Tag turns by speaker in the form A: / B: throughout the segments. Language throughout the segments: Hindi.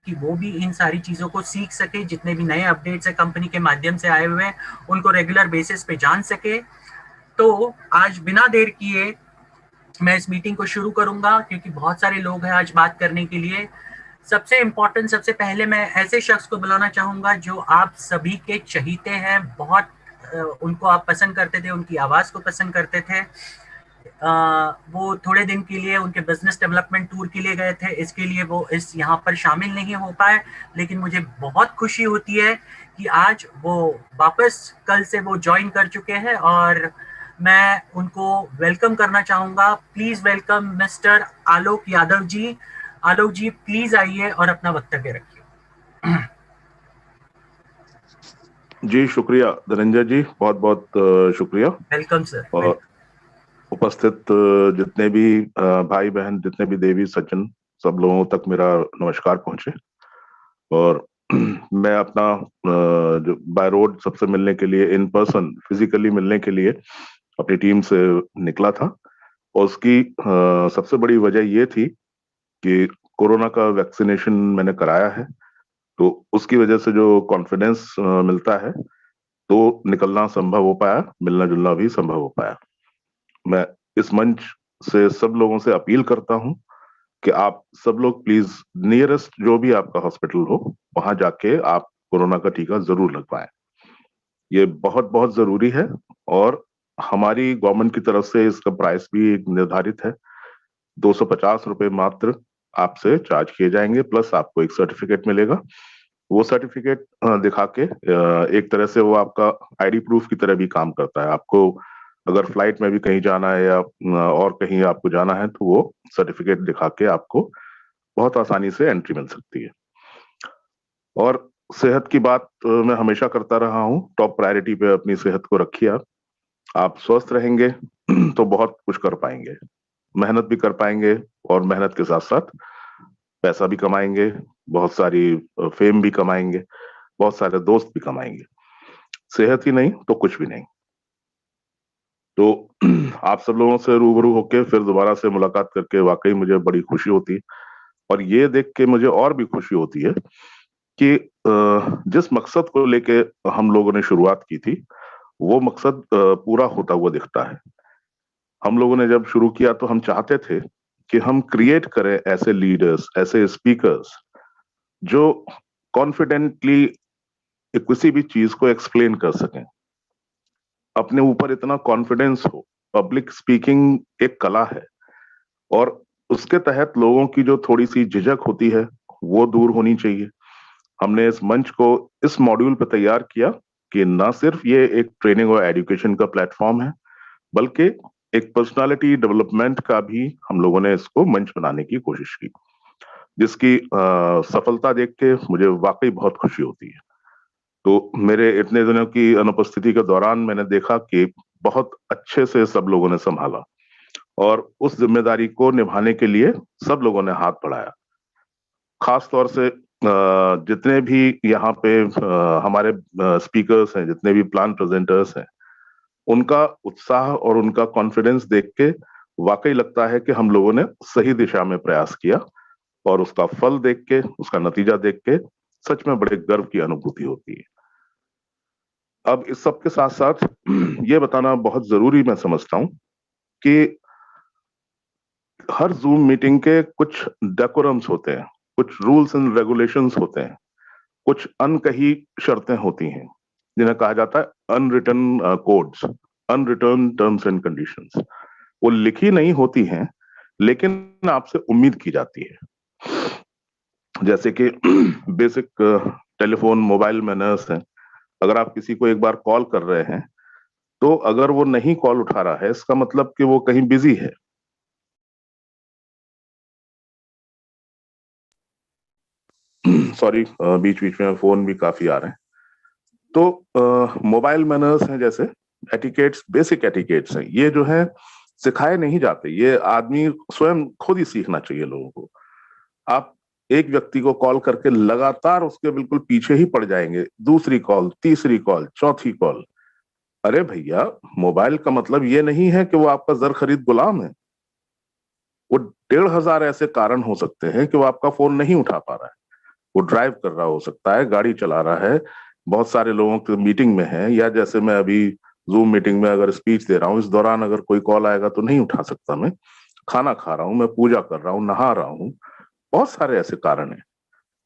A: कि वो भी इन सारी चीज़ों को सीख सके, जितने भी नए अपडेट्स है कंपनी के माध्यम से आए हुए हैं उनको रेगुलर बेसिस पे जान सके। तो आज बिना देर किए मैं इस मीटिंग को शुरू करूंगा, क्योंकि बहुत सारे लोग हैं आज बात करने के लिए। सबसे इम्पोर्टेंट, सबसे पहले मैं ऐसे शख्स को बुलाना चाहूंगा जो आप सभी के चहीते हैं, बहुत उनको आप पसंद करते थे, उनकी आवाज़ को पसंद करते थे। वो थोड़े दिन के लिए उनके बिजनेस डेवलपमेंट टूर के लिए गए थे, इसके लिए वो इस यहाँ पर शामिल नहीं हो पाए, लेकिन मुझे बहुत खुशी होती है कि आज वो वापस कल से वो ज्वाइन कर चुके हैं और मैं उनको वेलकम करना चाहूंगा। Please welcome mister Alok Yadav ji. Alok ji please आइए और अपना वक्तव्य रखिए।
B: जी शुक्रिया धनंजय जी, बहुत बहुत शुक्रिया।
A: Welcome sir.
B: और उपस्थित जितने भी भाई बहन, जितने भी देवी सज्जन, सब लोगों तक मेरा नमस्कार पहुंचे। और मैं अपना जो बाय रोड सबसे मिलने के लिए, इन पर्सन फिजिकली मिलने के लिए अपनी टीम से निकला था, और उसकी सबसे बड़ी वजह ये थी कि कोरोना का वैक्सीनेशन मैंने कराया है, तो उसकी वजह से जो कॉन्फिडेंस मिलता है तो निकलना संभव हो पाया, मिलना जुलना भी संभव हो पाया। मैं इस मंच से सब लोगों से अपील करता हूं कि आप सब लोग प्लीज नियरेस्ट जो भी आपका हॉस्पिटल हो वहां जाके आप कोरोना का टीका जरूर लगवाएं। ये बहुत बहुत जरूरी है, और हमारी गवर्नमेंट की तरफ से इसका प्राइस भी निर्धारित है। 250 रुपए मात्र आपसे चार्ज किए जाएंगे, प्लस आपको एक सर्टिफिकेट मिलेगा। वो सर्टिफिकेट दिखा के एक तरह से वो आपका आईडी प्रूफ की तरह भी काम करता है। आपको अगर फ्लाइट में भी कहीं जाना है या और कहीं आपको जाना है, तो वो सर्टिफिकेट दिखा के आपको बहुत आसानी से एंट्री मिल सकती है। और सेहत की बात मैं हमेशा करता रहा हूँ, टॉप प्रायोरिटी पे अपनी सेहत को रखिए। आप स्वस्थ रहेंगे तो बहुत कुछ कर पाएंगे, मेहनत भी कर पाएंगे, और मेहनत के साथ साथ पैसा भी कमाएंगे, बहुत सारी फेम भी कमाएंगे, बहुत सारे दोस्त भी कमाएंगे। सेहत ही नहीं तो कुछ भी नहीं। तो आप सब लोगों से रूबरू होके फिर दोबारा से मुलाकात करके वाकई मुझे बड़ी खुशी होती है, और ये देख के मुझे और भी खुशी होती है कि जिस मकसद को लेके हम लोगों ने शुरुआत की थी, वो मकसद पूरा होता हुआ दिखता है। हम लोगों ने जब शुरू किया तो हम चाहते थे कि हम क्रिएट करें ऐसे लीडर्स, ऐसे स्पीकर्स जो कॉन्फिडेंटली किसी भी चीज को एक्सप्लेन कर सकें, अपने ऊपर इतना कॉन्फिडेंस हो। पब्लिक स्पीकिंग एक कला है, और उसके तहत लोगों की जो थोड़ी सी झिझक होती है वो दूर होनी चाहिए। हमने इस मंच को इस मॉड्यूल पर तैयार किया कि ना सिर्फ ये एक ट्रेनिंग और एजुकेशन का प्लेटफॉर्म है, बल्कि एक पर्सनालिटी डेवलपमेंट का भी हम लोगों ने इसको मंच बनाने की कोशिश की, जिसकी सफलता देख के मुझे वाकई बहुत खुशी होती है। तो मेरे इतने दिनों की अनुपस्थिति के दौरान मैंने देखा कि बहुत अच्छे से सब लोगों ने संभाला, और उस जिम्मेदारी को निभाने के लिए सब लोगों ने हाथ बढ़ाया। खास तौर से जितने भी यहाँ पे हमारे स्पीकर्स हैं, जितने भी प्लान प्रेजेंटर्स हैं, उनका उत्साह और उनका कॉन्फिडेंस देख के वाकई लगता है कि हम लोगों ने सही दिशा में प्रयास किया, और उसका फल देख के, उसका नतीजा देख के सच में बड़े गर्व की अनुभूति होती है। अब इस सब के साथ साथ ये बताना बहुत जरूरी मैं समझता हूं कि हर जूम मीटिंग के कुछ डेकोरम्स होते हैं, कुछ रूल्स एंड रेगुलेशंस होते हैं, कुछ अनकही शर्तें होती हैं, जिन्हें कहा जाता है unwritten codes, unwritten terms and conditions. वो लिखी नहीं होती हैं, लेकिन आपसे उम्मीद की जाती है। जैसे कि बेसिक टेलीफोन मोबाइल मैनर्स हैं। अगर आप किसी को एक बार कॉल कर रहे हैं, तो अगर वो नहीं कॉल उठा रहा है, इसका मतलब कि वो कहीं बिजी है। सॉरी, बीच बीच में फोन भी काफी आ रहे हैं। तो मोबाइल मैनर्स हैं, जैसे एटिकेट्स, बेसिक एटिकेट्स हैं, ये जो है सिखाए नहीं जाते, ये आदमी स्वयं खुद ही सीखना चाहिए लोगों को। आप एक व्यक्ति को कॉल करके लगातार उसके बिल्कुल पीछे ही पड़ जाएंगे, दूसरी कॉल, तीसरी कॉल, चौथी कॉल। अरे भैया, मोबाइल का मतलब ये नहीं है कि वो आपका जर खरीद गुलाम है। वो 1500 ऐसे कारण हो सकते हैं कि वो आपका फोन नहीं उठा पा रहा है। वो ड्राइव कर रहा हो सकता है, गाड़ी चला रहा है, बहुत सारे लोगों के मीटिंग में है, या जैसे मैं अभी जूम मीटिंग में अगर स्पीच दे रहा हूँ, इस दौरान अगर कोई कॉल आएगा तो नहीं उठा सकता, मैं खाना खा रहा हूँ, मैं पूजा कर रहा हूँ, नहा रहा हूँ, बहुत सारे ऐसे कारण हैं।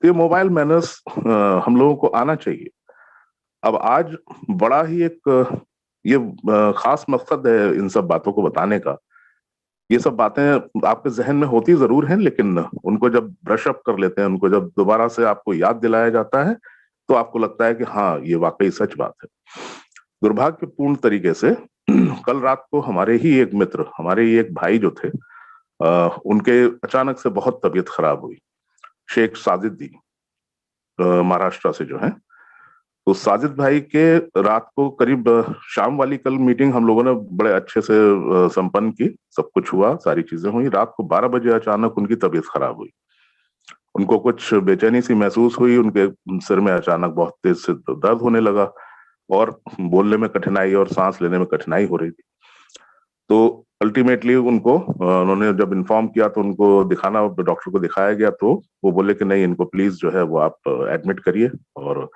B: तो ये मोबाइल मैनर्स हम लोगों को आना चाहिए। अब आज बड़ा ही एक ये खास मकसद है इन सब बातों को बताने का। ये सब बातें आपके जहन में होती जरूर हैं, लेकिन उनको जब ब्रश अप कर लेते हैं, उनको जब दोबारा से आपको याद दिलाया जाता है, तो आपको लगता है कि हाँ, ये वाकई सच बात है। दुर्भाग्यपूर्ण तरीके से कल रात को हमारे ही एक मित्र, हमारे ही एक भाई जो थे, उनके अचानक से बहुत तबीयत खराब हुई। शेख साजिद दी महाराष्ट्र से जो है, तो साजिद भाई के रात को करीब शाम वाली कल मीटिंग हम लोगों ने बड़े अच्छे से संपन्न की, सब कुछ हुआ, सारी चीजें हुई। रात को 12 बजे अचानक उनकी तबीयत खराब हुई। उनको कुछ बेचैनी सी महसूस हुई, उनके सिर में अचानक बहुत तेज से दर्द होने लगा और बोलने में कठिनाई और सांस लेने में कठिनाई हो रही थी। तो अल्टीमेटली उनको उन्होंने जब इन्फॉर्म किया तो उनको दिखाना, डॉक्टर को दिखाया गया, तो वो बोले कि नहीं, इनको प्लीज जो है वो आप एडमिट करिए। और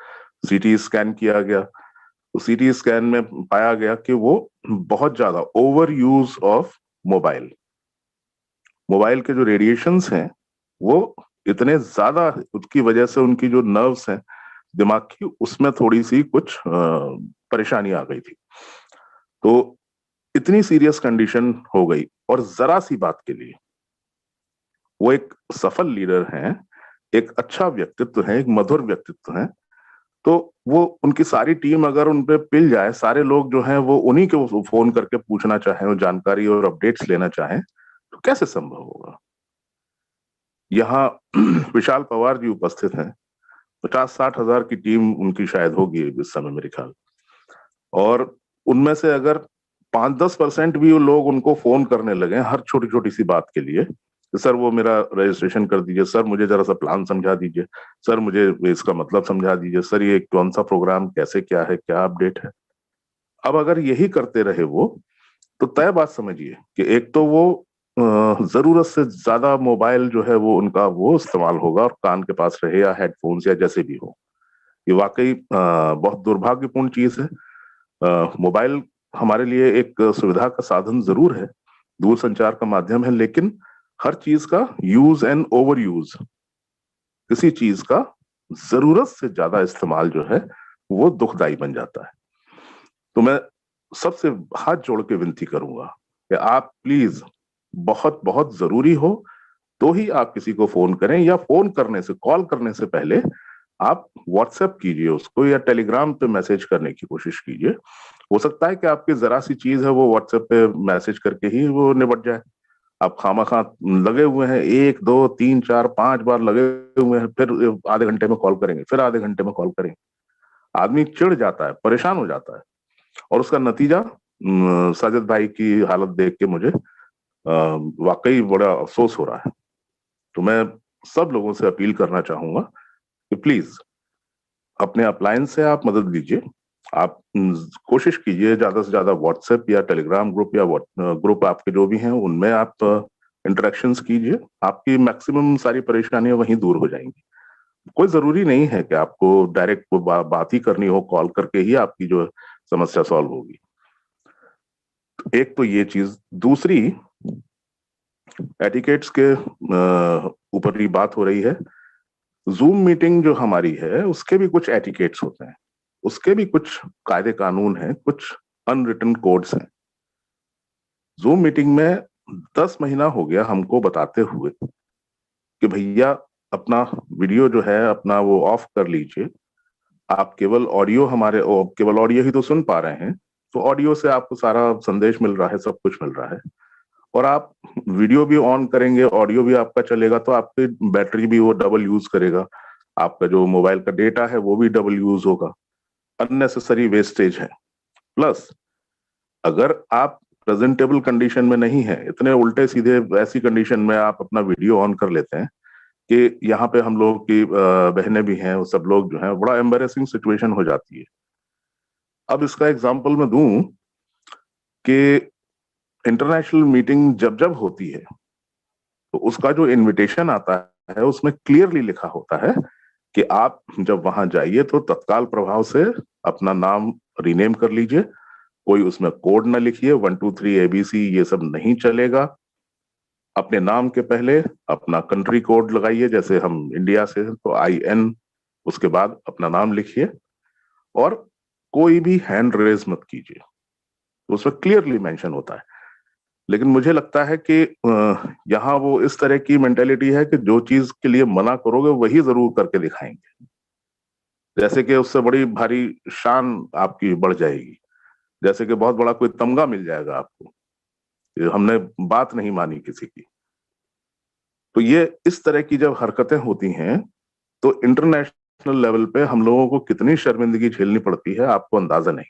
B: सीटी स्कैन किया गया, तो सीटी स्कैन में पाया गया कि वो बहुत ज्यादा over use of mobile, mobile के जो रेडिएशंस हैं वो इतने ज्यादा, उसकी वजह से उनकी जो नर्व्स हैं दिमाग की, उसमें थोड़ी सी कुछ परेशानी आ गई थी। तो इतनी सीरियस कंडीशन हो गई, और जरा सी बात के लिए वो एक सफल लीडर हैं, एक अच्छा व्यक्तित्व है, एक मधुर व्यक्तित्व है, तो वो उनकी सारी टीम अगर उन पे पिल जाए, सारे लोग जो हैं वो उन्हीं को फोन करके पूछना चाहें, वो जानकारी और अपडेट्स लेना चाहें, तो कैसे संभव होगा? यहाँ विशाल पवार जी उपस्थित हैं, 50-60 हजार की टीम उनकी शायद होगी इस समय मेरे ख्याल, और उनमें से अगर 5-10% भी वो लोग उनको फोन करने लगे हर छोटी छोटी सी बात के लिए, तो सर वो मेरा रजिस्ट्रेशन कर दीजिए, सर मुझे जरा सा प्लान समझा दीजिए, सर मुझे इसका मतलब समझा दीजिए, सर ये कौन सा प्रोग्राम कैसे क्या है, क्या अपडेट है। अब अगर यही करते रहे वो, तो तय बात समझिए कि एक तो वो जरूरत से ज्यादा मोबाइल जो है वो उनका वो इस्तेमाल होगा, और कान के पास रहे या हेडफोन्स या जैसे भी हो। ये वाकई बहुत दुर्भाग्यपूर्ण चीज है। मोबाइल हमारे लिए एक सुविधा का साधन जरूर है, दूर संचार का माध्यम है, लेकिन हर चीज का यूज एंड ओवर यूज, किसी चीज का जरूरत से ज्यादा इस्तेमाल जो है वो दुखदाई बन जाता है। तो मैं सबसे हाथ जोड़ के विनती करूंगा कि आप प्लीज, बहुत बहुत जरूरी हो तो ही आप किसी को फोन करें, या फोन करने से, कॉल करने से पहले आप व्हाट्सएप कीजिए उसको, या टेलीग्राम पे मैसेज करने की कोशिश कीजिए। हो सकता है कि आपकी जरा सी चीज है वो व्हाट्सएप पे मैसेज करके ही वो निपट जाए। आप खामखा लगे हुए हैं, 1 2 3 4 5 बार लगे हुए हैं, फिर आधे घंटे में कॉल करेंगे, फिर आधे घंटे में कॉल करेंगे। आदमी चिढ़ जाता है, परेशान हो जाता है, और उसका नतीजा साजिद भाई की हालत देख के मुझे वाकई बड़ा अफसोस हो रहा है। तो मैं सब लोगों से अपील करना चाहूंगा कि प्लीज अपने अप्लायंस से आप मदद लीजिए। आप कोशिश कीजिए ज्यादा से ज्यादा व्हाट्सएप या टेलीग्राम ग्रुप, या ग्रुप आपके जो भी हैं उनमें आप इंटरेक्शंस कीजिए। आपकी मैक्सिमम सारी परेशानियां वहीं दूर हो जाएंगी। कोई जरूरी नहीं है कि आपको डायरेक्ट बात ही करनी हो, कॉल करके ही आपकी जो समस्या सॉल्व होगी। एक तो ये चीज, दूसरी एटिकेट्स के ऊपर ही बात हो रही है। जूम मीटिंग जो हमारी है उसके भी कुछ एटिकेट्स होते हैं, उसके भी कुछ कायदे कानून हैं, कुछ अनरिटन कोड्स हैं। जूम मीटिंग में 10 महीना हो गया हमको बताते हुए कि भैया अपना वीडियो जो है अपना वो ऑफ कर लीजिए, आप केवल ऑडियो, केवल ऑडियो ही तो सुन पा रहे हैं, तो ऑडियो से आपको सारा संदेश मिल रहा है, सब कुछ मिल रहा है, और आप वीडियो भी ऑन करेंगे, ऑडियो भी आपका चलेगा, तो आपकी बैटरी भी वो डबल यूज करेगा, आपका जो मोबाइल का डेटा है वो भी डबल यूज होगा, अननेसेसरी वेस्टेज है। प्लस अगर आप प्रेजेंटेबल कंडीशन में नहीं है, इतने उल्टे सीधे ऐसी कंडीशन में आप अपना वीडियो ऑन कर लेते हैं कि यहाँ पे हम लोग की बहनें भी हैं, वो सब लोग जो हैं, बड़ा एम्बेरेसिंग सिचुएशन हो जाती है। अब इसका एग्जांपल मैं दूं कि इंटरनेशनल मीटिंग जब जब होती है तो उसका जो इनविटेशन आता है उसमें क्लियरली लिखा होता है कि आप जब वहां जाइए तो तत्काल प्रभाव से अपना नाम रीनेम कर लीजिए। कोई उसमें कोड ना लिखिए, 1 2 3 ABC, ये सब नहीं चलेगा। अपने नाम के पहले अपना कंट्री कोड लगाइए, जैसे हम इंडिया से हैं तो IN, उसके बाद अपना नाम लिखिए। और कोई भी हैंड रेज मत कीजिए, तो उसमें क्लियरली मेंशन होता है। लेकिन मुझे लगता है कि यहाँ वो इस तरह की मेंटेलिटी है कि जो चीज के लिए मना करोगे वही जरूर करके दिखाएंगे, जैसे कि उससे बड़ी भारी शान आपकी बढ़ जाएगी, जैसे कि बहुत बड़ा कोई तमगा मिल जाएगा आपको, ये हमने बात नहीं मानी किसी की। तो ये इस तरह की जब हरकतें होती हैं तो इंटरनेशनल लेवल पे हम लोगों को कितनी शर्मिंदगी झेलनी पड़ती है, आपको अंदाजा नहीं।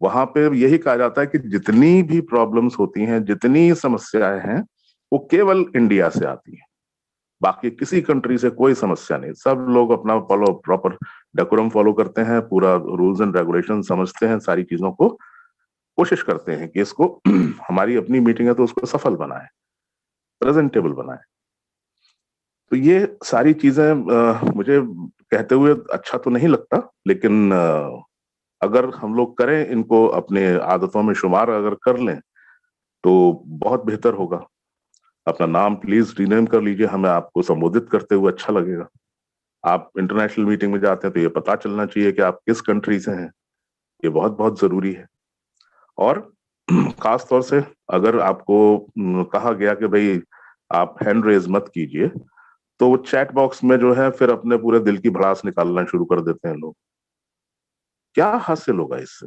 B: वहां पे यही कहा जाता है कि जितनी भी प्रॉब्लम्स होती हैं, जितनी समस्याएं हैं, वो केवल इंडिया से आती हैं, बाकी किसी कंट्री से कोई समस्या नहीं। सब लोग अपना फॉलो, प्रॉपर डेकोरम फॉलो करते हैं, पूरा रूल्स एंड रेगुलेशन समझते हैं, सारी चीजों को कोशिश करते हैं कि इसको हमारी अपनी मीटिंग है तो उसको सफल बनाए, प्रेजेंटेबल बनाए। तो ये सारी चीजें मुझे कहते हुए अच्छा तो नहीं लगता, लेकिन अगर हम लोग करें, इनको अपने आदतों में शुमार अगर कर लें तो बहुत बेहतर होगा। अपना नाम प्लीज रीनेम कर लीजिए, हमें आपको संबोधित करते हुए अच्छा लगेगा। आप इंटरनेशनल मीटिंग में जाते हैं तो ये पता चलना चाहिए कि आप किस कंट्री से हैं, ये बहुत बहुत जरूरी है। और खास तौर से अगर आपको कहा गया कि भाई आप हैंड रेज मत कीजिए, तो वो चैट बॉक्स में जो है फिर अपने पूरे दिल की भड़ास निकालना शुरू कर देते हैं लोग। क्या हासिल होगा इससे?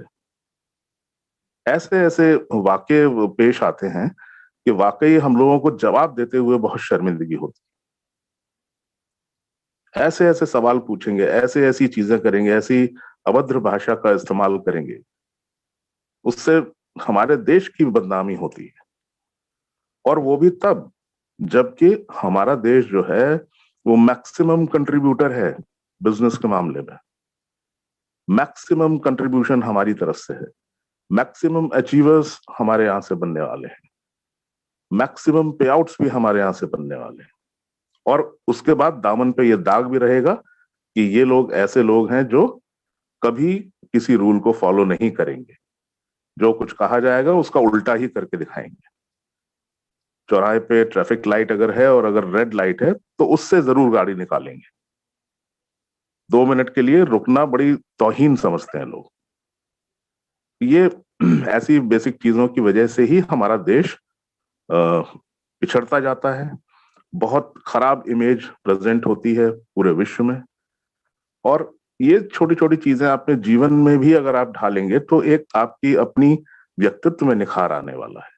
B: ऐसे ऐसे वाकये पेश आते हैं कि वाकई हम लोगों को जवाब देते हुए बहुत शर्मिंदगी होती है। ऐसे ऐसे सवाल पूछेंगे, ऐसे ऐसी चीजें करेंगे, ऐसी अभद्र भाषा का इस्तेमाल करेंगे, उससे हमारे देश की बदनामी होती है। और वो भी तब जबकि हमारा देश जो है वो मैक्सिमम कंट्रीब्यूटर है बिजनेस के मामले में। मैक्सिमम कंट्रीब्यूशन हमारी तरफ से है, मैक्सिमम अचीवर्स हमारे यहां से बनने वाले हैं, मैक्सिमम पे आउट्स भी हमारे यहां से बनने वाले हैं। और उसके बाद दामन पे ये दाग भी रहेगा कि ये लोग ऐसे लोग हैं जो कभी किसी रूल को फॉलो नहीं करेंगे, जो कुछ कहा जाएगा उसका उल्टा ही करके दिखाएंगे। चौराहे पे ट्रैफिक लाइट अगर है और अगर रेड लाइट है तो उससे जरूर गाड़ी निकालेंगे। 2 मिनट के लिए रुकना बड़ी तौहीन समझते हैं लोग। ये ऐसी बेसिक चीजों की वजह से ही हमारा देश पिछड़ता जाता है, बहुत खराब इमेज प्रेजेंट होती है पूरे विश्व में। और ये छोटी छोटी चीजें अपने जीवन में भी अगर आप ढालेंगे तो एक आपकी अपनी व्यक्तित्व में निखार आने वाला है।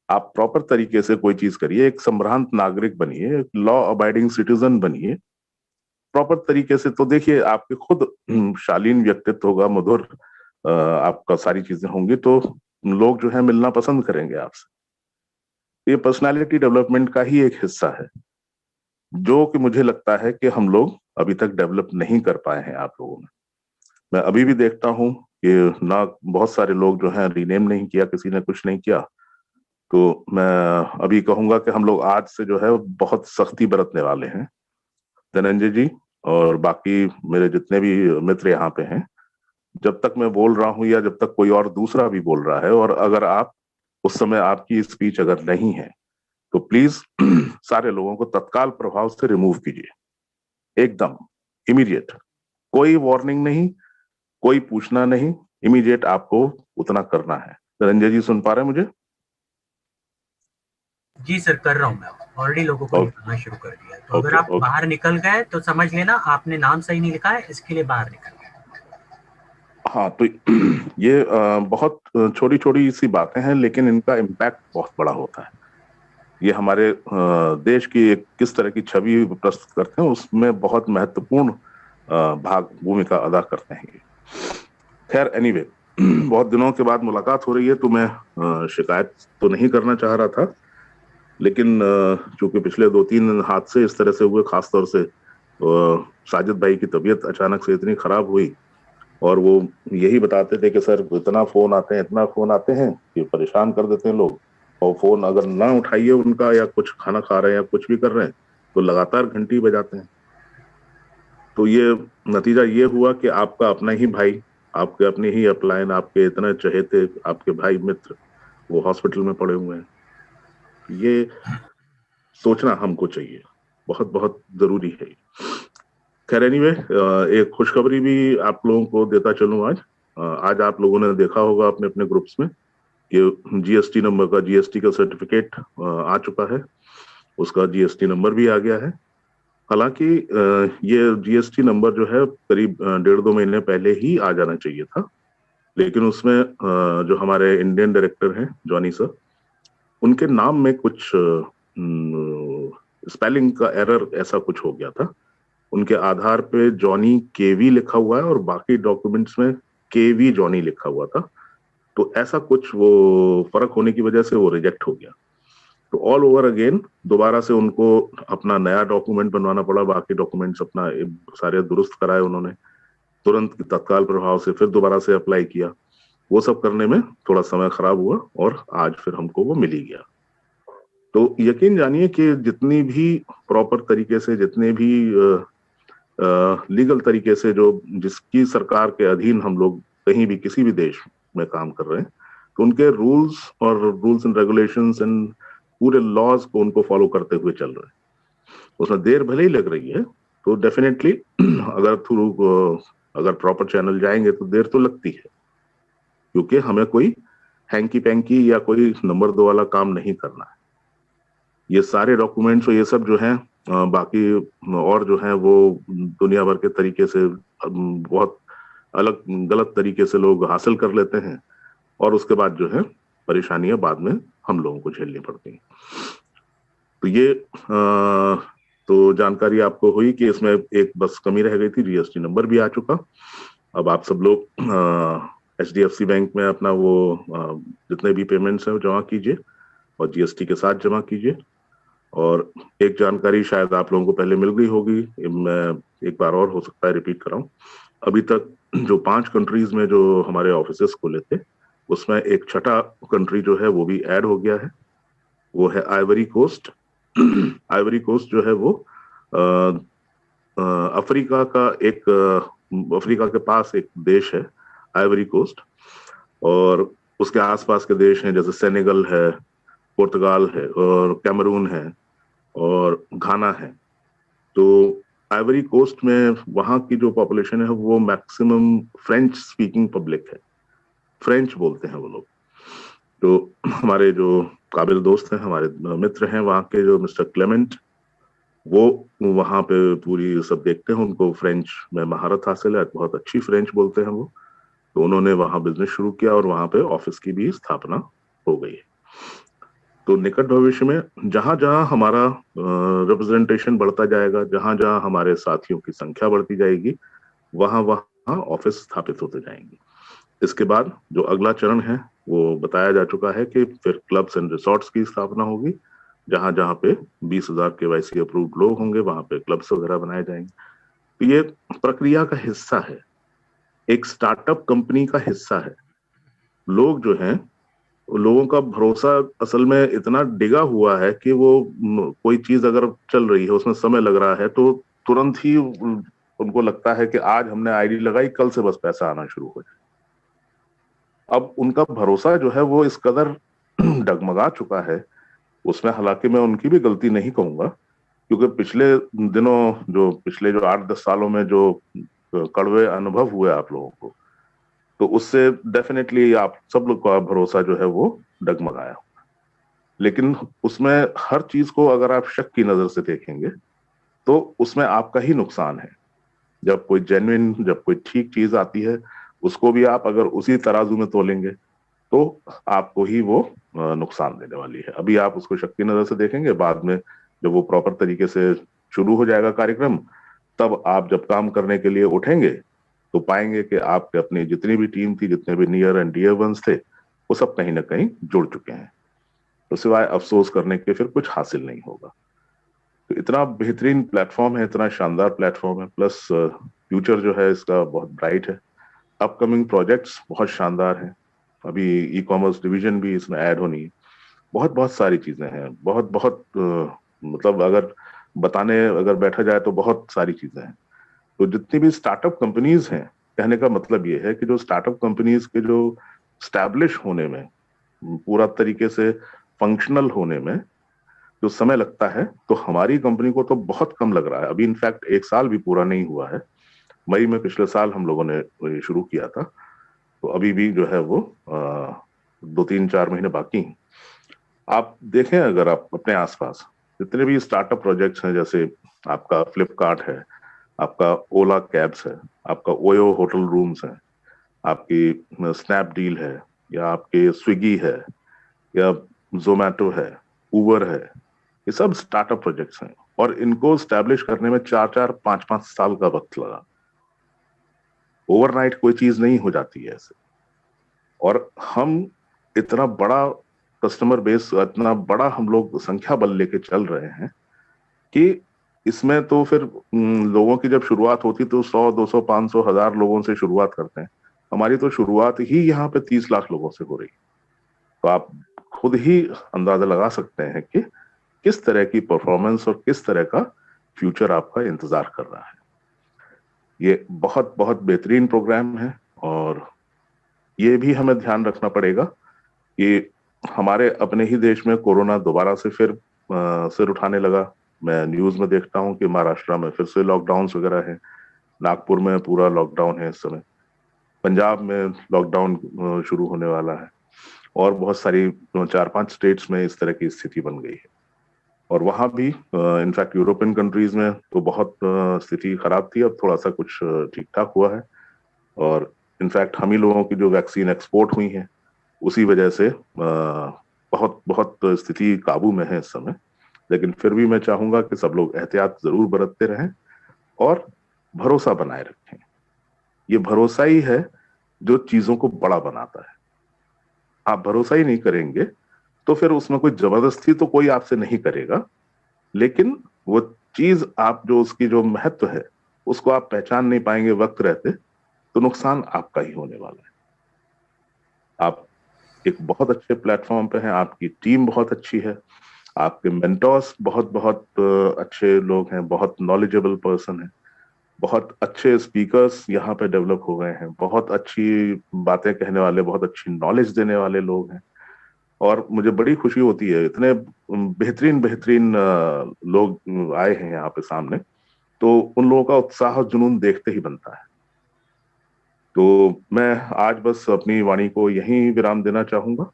B: आप प्रॉपर तरीके से कोई चीज करिए, एक संभ्रांत नागरिक बनिए, एक लॉ अबाइडिंग सिटीजन बनिए प्रॉपर तरीके से, तो देखिए आपके खुद शालीन व्यक्तित्व होगा, मधुर आपका सारी चीजें होंगी, तो लोग जो है मिलना पसंद करेंगे आपसे। ये पर्सनालिटी डेवलपमेंट का ही एक हिस्सा है, जो कि मुझे लगता है कि हम लोग अभी तक डेवलप नहीं कर पाए हैं आप लोगों में। मैं अभी भी देखता हूँ कि ना बहुत सारे लोग जो हैं रीनेम नहीं किया, किसी ने कुछ नहीं किया। तो मैं अभी कहूंगा कि हम लोग आज से जो है बहुत सख्ती बरतने वाले हैं। धनंजय जी और बाकी मेरे जितने भी मित्र यहाँ पे हैं, जब तक मैं बोल रहा हूँ या जब तक कोई और दूसरा भी बोल रहा है, और अगर आप उस समय आपकी स्पीच अगर नहीं है तो प्लीज सारे लोगों को तत्काल प्रभाव से रिमूव कीजिए, एकदम इमीडिएट। कोई वार्निंग नहीं, कोई पूछना नहीं, इमीडिएट आपको उतना करना है। धनंजय जी सुन पा रहे हैं मुझे?
A: जी सर, कर रहा हूँ मैं, ऑलरेडी लोगों को निकालना शुरू कर दिया। तो अगर आप
B: ओके।
A: बाहर निकल गए तो समझ लेना आपने नाम सही नहीं लिखा है, इसके लिए बाहर निकल गए।
B: हाँ, तो ये बहुत छोटी छोटी सी बातें हैं, लेकिन इनका इम्पैक्ट बहुत बड़ा होता है। ये हमारे देश की एक किस तरह की छवि प्रस्तुत करते हैं, उसमें बहुत महत्वपूर्ण भाग भूमिका अदा करते हैं ये। खैर एनीवे, बहुत दिनों के बाद मुलाकात हो रही है, तो मैं शिकायत तो नहीं करना चाह रहा था, लेकिन चूंकि पिछले 2-3 हादसे इस तरह से हुए, खासतौर से साजिद भाई की तबीयत अचानक से इतनी खराब हुई, और वो यही बताते थे कि सर इतना फोन आते हैं कि परेशान कर देते हैं लोग, और फोन अगर ना उठाइए उनका, या कुछ खाना खा रहे हैं या कुछ भी कर रहे हैं, तो लगातार घंटी बजाते हैं। तो ये नतीजा ये हुआ कि आपका अपना ही भाई, आपके अपने ही अपलाइन, आपके इतने चहेते आपके भाई मित्र वो हॉस्पिटल में पड़े हुए हैं। ये सोचना हमको चाहिए, बहुत बहुत जरूरी है। खैर एनीवे, एक खुशखबरी भी आप लोगों को देता चलूं आज। आज आप लोगों ने देखा होगा अपने अपने ग्रुप्स में कि जीएसटी नंबर का, जीएसटी का सर्टिफिकेट आ चुका है, उसका जीएसटी नंबर भी आ गया है। हालांकि ये जीएसटी नंबर जो है करीब 1.5-2 महीने पहले ही आ जाना चाहिए था, लेकिन उसमें जो हमारे इंडियन डायरेक्टर हैं जॉनी सर, उनके नाम में कुछ स्पेलिंग का एरर ऐसा कुछ हो गया था। उनके आधार पे जॉनी केवी लिखा हुआ है और बाकी डॉक्यूमेंट्स में केवी जॉनी लिखा हुआ था। तो ऐसा कुछ वो फर्क होने की वजह से वो रिजेक्ट हो गया। तो ऑल ओवर अगेन दोबारा से उनको अपना नया डॉक्यूमेंट बनवाना पड़ा, बाकी डॉक्यूमेंट्स अपना सारे दुरुस्त कराए उन्होंने, तुरंत तत्काल प्रभाव से फिर दोबारा से अप्लाई किया। वो सब करने में थोड़ा समय खराब हुआ और आज फिर हमको वो मिल ही गया। तो यकीन जानिए कि जितनी भी प्रॉपर तरीके से, जितने भी लीगल तरीके से जो जिसकी सरकार के अधीन हम लोग कहीं भी किसी भी देश में काम कर रहे हैं, तो उनके रूल्स एंड रेगुलेशंस एंड पूरे लॉज को उनको फॉलो करते हुए चल रहे हैं। उसमें देर भले ही लग रही है, तो डेफिनेटली अगर प्रॉपर चैनल जाएंगे तो देर तो लगती है, क्योंकि हमें कोई हैंकी पैंकी या कोई नंबर 2 वाला काम नहीं करना है। ये सारे डॉक्यूमेंट्स और ये सब जो है बाकी और जो है वो दुनिया भर के तरीके से बहुत अलग गलत तरीके से लोग हासिल कर लेते हैं और उसके बाद जो है परेशानियां बाद में हम लोगों को झेलनी पड़ती हैं। तो ये तो जानकारी आपको हुई कि इसमें एक बस कमी रह गई थी, जीएसटी नंबर भी आ चुका। अब आप सब लोग एचडीएफसी बैंक में अपना वो जितने भी पेमेंट्स हैं वो जमा कीजिए और जीएसटी के साथ जमा कीजिए। और एक जानकारी शायद आप लोगों को पहले मिल गई होगी, मैं एक बार और हो सकता है रिपीट कराऊं। अभी तक जो 5 कंट्रीज में जो हमारे ऑफिसेस खुले थे, उसमें एक छठा कंट्री जो है वो भी ऐड हो गया है, वो है आइवरी कोस्ट। आइवरी कोस्ट जो है वो अफ्रीका का एक अफ्रीका के पास एक देश है आइवरी कोस्ट, और उसके आसपास के देश हैं जैसे सेनेगल है, पुर्तगाल है और कैमरून है और घाना है। तो आइवरी कोस्ट में वहाँ की जो पॉपुलेशन है वो मैक्सिमम फ्रेंच स्पीकिंग पब्लिक है, फ्रेंच बोलते हैं वो लोग। तो हमारे जो काबिल दोस्त हैं, हमारे मित्र हैं वहाँ के, जो मिस्टर क्लेमेंट, वो वहाँ पे पूरी सब देखते हैं, उनको फ्रेंच में महारत हासिल है, बहुत अच्छी फ्रेंच बोलते हैं वो। तो उन्होंने वहाँ बिजनेस शुरू किया और वहाँ पे ऑफिस की भी स्थापना हो गई है। तो निकट भविष्य में जहां जहां हमारा रिप्रेजेंटेशन बढ़ता जाएगा, जहां जहां हमारे साथियों की संख्या बढ़ती जाएगी, वहां वहां ऑफिस स्थापित होते जाएंगे। इसके बाद जो अगला चरण है वो बताया जा चुका है कि फिर क्लब्स एंड रिसोर्ट्स की स्थापना होगी। जहां जहां पे 20,000 केवाईसी अप्रूव्ड लोग होंगे वहां पे क्लब्स वगैरह बनाए जाएंगे। तो ये प्रक्रिया का हिस्सा है, एक स्टार्टअप कंपनी का हिस्सा है। लोग जो हैं, लोगों का भरोसा असल में इतना डिगा हुआ है कि वो कोई चीज अगर चल रही है, उसमें समय लग रहा है, तो तुरंत ही उनको लगता है कि आज हमने आईडी लगाई, कल से बस पैसा आना शुरू हो जाए। अब उनका भरोसा जो है वो इस कदर डगमगा चुका है, उसमें हालांकि मैं उनकी भी गलती नहीं कहूंगा, क्योंकि पिछले दिनों जो पिछले 8-10 सालों में जो कड़वे अनुभव हुए आप लोगों को, तो उससे डेफिनेटली आप सब लोग का भरोसा जो है वो डगमगाया। लेकिन उसमें हर चीज को अगर आप शक की नजर से देखेंगे तो उसमें आपका ही नुकसान है। जब कोई जेन्युइन, जब कोई ठीक चीज आती है, उसको भी आप अगर उसी तराजू में तोलेंगे तो आपको ही वो नुकसान देने वाली है। अभी आप उसको शक की नजर से देखेंगे, बाद में जब वो प्रॉपर तरीके से शुरू हो जाएगा कार्यक्रम, तब आप जब काम करने के लिए उठेंगे तो पाएंगे कि आपके अपनी जितनी भी टीम थी, जितने भी नियर एंड डियर वंस थे, वो सब कहीं ना कहीं जुड़ चुके हैं। तो सिवाय अफसोस करने के फिर कुछ हासिल नहीं होगा। तो इतना बेहतरीन प्लेटफॉर्म है, इतना शानदार प्लेटफॉर्म है, प्लस फ्यूचर जो है इसका बहुत ब्राइट है। अपकमिंग प्रोजेक्ट्स बहुत शानदार हैं। अभी ई कॉमर्स डिवीजन भी इसमें ऐड होनी है। बहुत बहुत सारी चीजें हैं, बहुत बहुत मतलब अगर बताने अगर बैठा जाए तो बहुत सारी चीजें हैं। तो जितनी भी स्टार्टअप कंपनीज हैं, कहने का मतलब ये है कि जो स्टार्टअप कंपनीज के जो स्टैब्लिश होने में, पूरा तरीके से फंक्शनल होने में जो समय लगता है, तो हमारी कंपनी को तो बहुत कम लग रहा है। अभी इनफैक्ट 1 साल भी पूरा नहीं हुआ है। मई में पिछले साल हम लोगों ने ये शुरू किया था, तो अभी भी जो है वो 2-3-4 महीने बाकी हैं। आप देखें, अगर आप अपने आसपास जितने भी स्टार्टअप प्रोजेक्ट्स हैं, जैसे आपका फ्लिपकार्ट है, आपका ओला कैब्स है, आपका ओयो होटल रूम्स है, आपकी स्नैपडील है, या आपके स्विगी है, या जोमैटो है, उबर है, ये सब स्टार्टअप प्रोजेक्ट्स हैं और इनको स्टैब्लिश करने में 4-4, 5-5 साल का वक्त लगा। ओवरनाइट कोई चीज नहीं हो जाती है ऐसे। और हम इतना बड़ा कस्टमर बेस, इतना बड़ा हम लोग संख्या बल लेके चल रहे हैं कि इसमें तो फिर लोगों की जब शुरुआत होती तो 100, 200, 500, 1000 लोगों से शुरुआत करते हैं। हमारी तो शुरुआत ही यहाँ पे 30 लाख लोगों से हो रही। तो आप खुद ही अंदाजा लगा सकते हैं कि किस तरह की परफॉर्मेंस और किस तरह का फ्यूचर आपका इंतजार कर रहा है। ये बहुत बहुत बेहतरीन प्रोग्राम है और ये भी हमें ध्यान रखना पड़ेगा कि हमारे अपने ही देश में कोरोना दोबारा से फिर सिर उठाने लगा। मैं न्यूज में देखता हूं कि महाराष्ट्र में फिर से लॉकडाउन वगैरह है, नागपुर में पूरा लॉकडाउन है इस समय, पंजाब में लॉकडाउन शुरू होने वाला है और बहुत सारी 4-5 स्टेट्स में इस तरह की स्थिति बन गई है। और वहां भी इनफैक्ट यूरोपियन कंट्रीज में तो बहुत स्थिति खराब थी, अब थोड़ा सा कुछ ठीक ठाक हुआ है। और इनफैक्ट हम ही लोगों की जो वैक्सीन एक्सपोर्ट हुई है उसी वजह से बहुत बहुत स्थिति काबू में है इस समय। लेकिन फिर भी मैं चाहूंगा कि सब लोग एहतियात जरूर बरतते रहें और भरोसा बनाए रखें। ये भरोसा ही है जो चीजों को बड़ा बनाता है। आप भरोसा ही नहीं करेंगे तो फिर उसमें कोई जबरदस्ती तो कोई आपसे नहीं करेगा, लेकिन वो चीज आप जो उसकी जो महत्व है उसको आप पहचान नहीं पाएंगे वक्त रहते, तो नुकसान आपका ही होने वाला है। आप एक बहुत अच्छे प्लेटफॉर्म पे हैं, आपकी टीम बहुत अच्छी है, आपके मेंटोर्स बहुत बहुत अच्छे लोग हैं, बहुत नॉलेजेबल पर्सन है, बहुत अच्छे स्पीकर्स यहाँ पे डेवलप हो गए हैं, बहुत अच्छी बातें कहने वाले, बहुत अच्छी नॉलेज देने वाले लोग हैं। और मुझे बड़ी खुशी होती है, इतने बेहतरीन बेहतरीन लोग आए हैं यहाँ पे सामने, तो उन लोगों का उत्साह और जुनून देखते ही बनता है। तो मैं आज बस अपनी वाणी को यहीं विराम देना चाहूंगा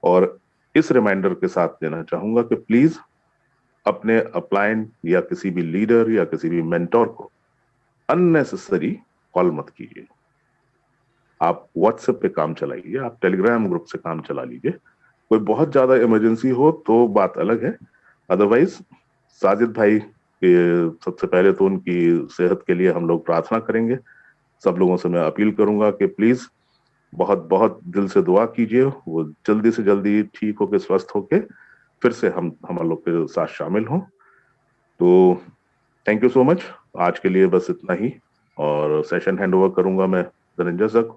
B: और इस रिमाइंडर के साथ देना चाहूंगा कि प्लीज अपने अपलाइन या किसी भी लीडर या किसी भी मेंटोर को अननेसेसरी कॉल मत कीजिए। आप व्हाट्सएप पे काम चलाइए, आप टेलीग्राम ग्रुप से काम चला लीजिए। कोई बहुत ज्यादा इमरजेंसी हो तो बात अलग है, अदरवाइज साजिद भाई के सबसे पहले तो उनकी सेहत के लिए हम लोग प्रार्थना करेंगे। सब लोगों से मैं अपील करूंगा कि प्लीज बहुत बहुत दिल से दुआ कीजिए, वो जल्दी से जल्दी ठीक होके स्वस्थ होके फिर से हम लोग के साथ शामिल हों। तो थैंक यू सो मच। आज के लिए बस इतना ही और सेशन हैंड ओवर करूंगा मैं धनंजय सर।